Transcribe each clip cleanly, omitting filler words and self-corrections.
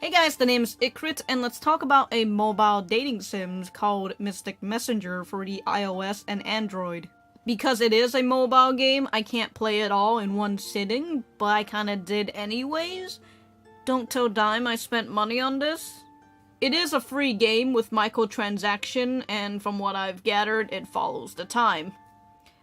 Hey guys, the name's Cheritz, and let's talk about a mobile dating sims called Mystic Messenger for the iOS and Android. Because it is a mobile game, I can't play it all in one sitting, but I kinda did anyways. Don't tell Dime I spent money on this. It is a free game with microtransaction, and from what I've gathered, it follows the time.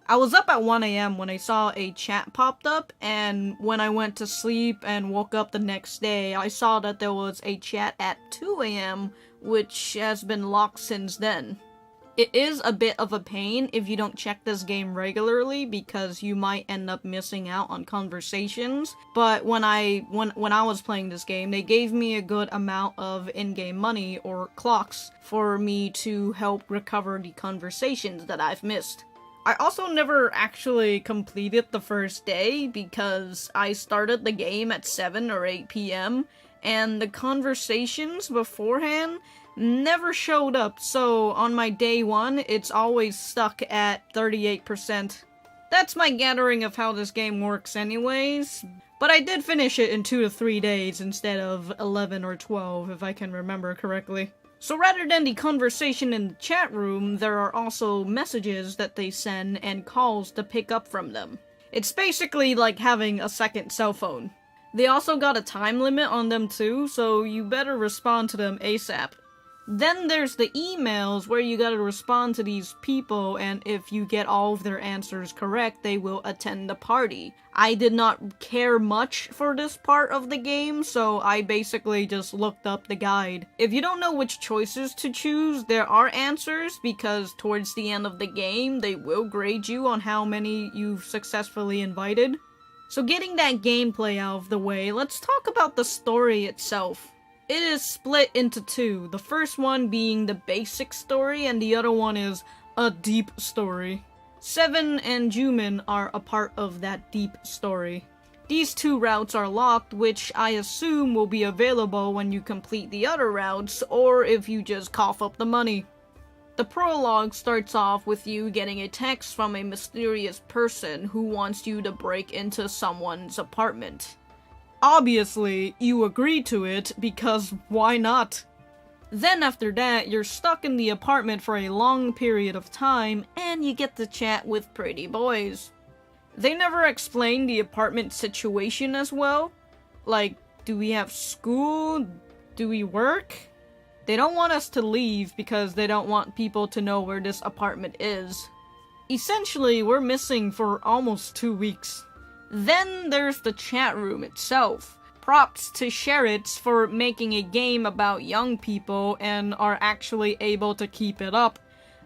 I was up at 1 AM when I saw a chat popped up, and when I went to sleep and woke up the next day, I saw that there was a chat at 2 AM, which has been locked since then. It is a bit of a pain if you don't check this game regularly, because you might end up missing out on conversations, but when I was playing this game, they gave me a good amount of in-game money, or clocks, for me to help recover the conversations that I've missed. I also never actually completed the first day because I started the game at 7 or 8 PM, and the conversations beforehand never showed up, so on my day 1, it's always stuck at 38%. That's my gathering of how this game works anyways, but I did finish it in 2 to 3 days instead of 11 or 12, if I can remember correctly. So rather than the conversation in the chat room, there are also messages that they send and calls to pick up from them. It's basically like having a second cell phone. They also got a time limit on them too, so you better respond to them ASAP. Then there's the emails where you gotta respond to these people, and if you get all of their answers correct, they will attend the party. I did not care much for this part of the game, so I basically just looked up the guide. If you don't know which choices to choose, there are answers, because towards the end of the game, they will grade you on how many you've successfully invited. So getting that gameplay out of the way, let's talk about the story itself. It is split into 2, the first one being the basic story, and the other one is a deep story. Seven and Jumin are a part of that deep story. These 2 routes are locked, which I assume will be available when you complete the other routes, or if you just cough up the money. The prologue starts off with you getting a text from a mysterious person who wants you to break into someone's apartment. Obviously, you agree to it, because why not? Then after that, you're stuck in the apartment for a long period of time, and you get to chat with pretty boys. They never explain the apartment situation as well. Like, do we have school? Do we work? They don't want us to leave because they don't want people to know where this apartment is. Essentially, we're missing for almost 2 weeks. Then there's the chat room itself. Props to Cheritz for making a game about young people and are actually able to keep it up.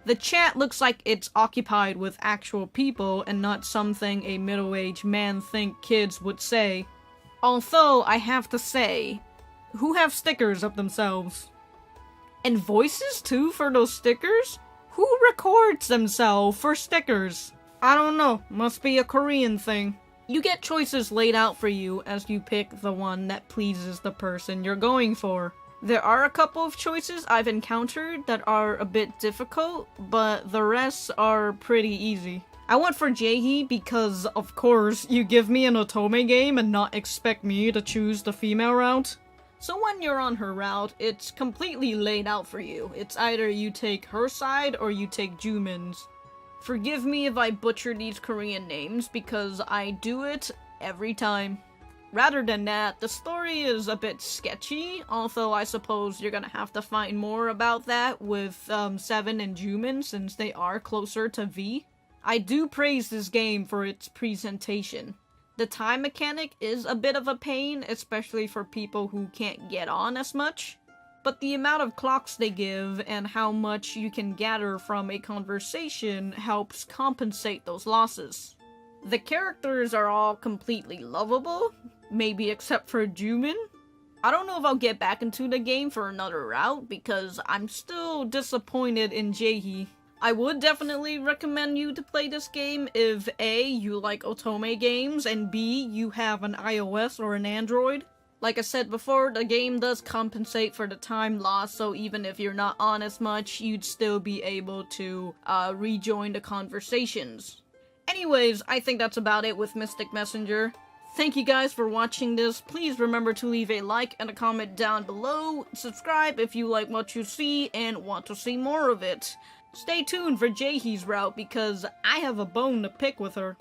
The chat looks like it's occupied with actual people and not something a middle-aged man think kids would say. Although, I have to say, who have stickers of themselves? And voices too for those stickers? Who records themselves for stickers? I don't know, must be a Korean thing. You get choices laid out for you as you pick the one that pleases the person you're going for. There are a couple of choices I've encountered that are a bit difficult, but the rest are pretty easy. I went for Jaehee because, of course, you give me an Otome game and not expect me to choose the female route. So when you're on her route, it's completely laid out for you. It's either you take her side or you take Jumin's. Forgive me if I butcher these Korean names, because I do it every time. Rather than that, the story is a bit sketchy, although I suppose you're gonna have to find more about that with Seven and Jumin, since they are closer to V. I do praise this game for its presentation. The time mechanic is a bit of a pain, especially for people who can't get on as much. But the amount of clocks they give and how much you can gather from a conversation helps compensate those losses. The characters are all completely lovable, maybe except for Jumin. I don't know if I'll get back into the game for another route because I'm still disappointed in Jaehee. I would definitely recommend you to play this game if A, you like Otome games, and B, you have an iOS or an Android. Like I said before, the game does compensate for the time lost, so even if you're not on as much, you'd still be able to rejoin the conversations. Anyways, I think that's about it with Mystic Messenger. Thank you guys for watching this. Please remember to leave a like and a comment down below. Subscribe if you like what you see and want to see more of it. Stay tuned for Jaehee's route because I have a bone to pick with her.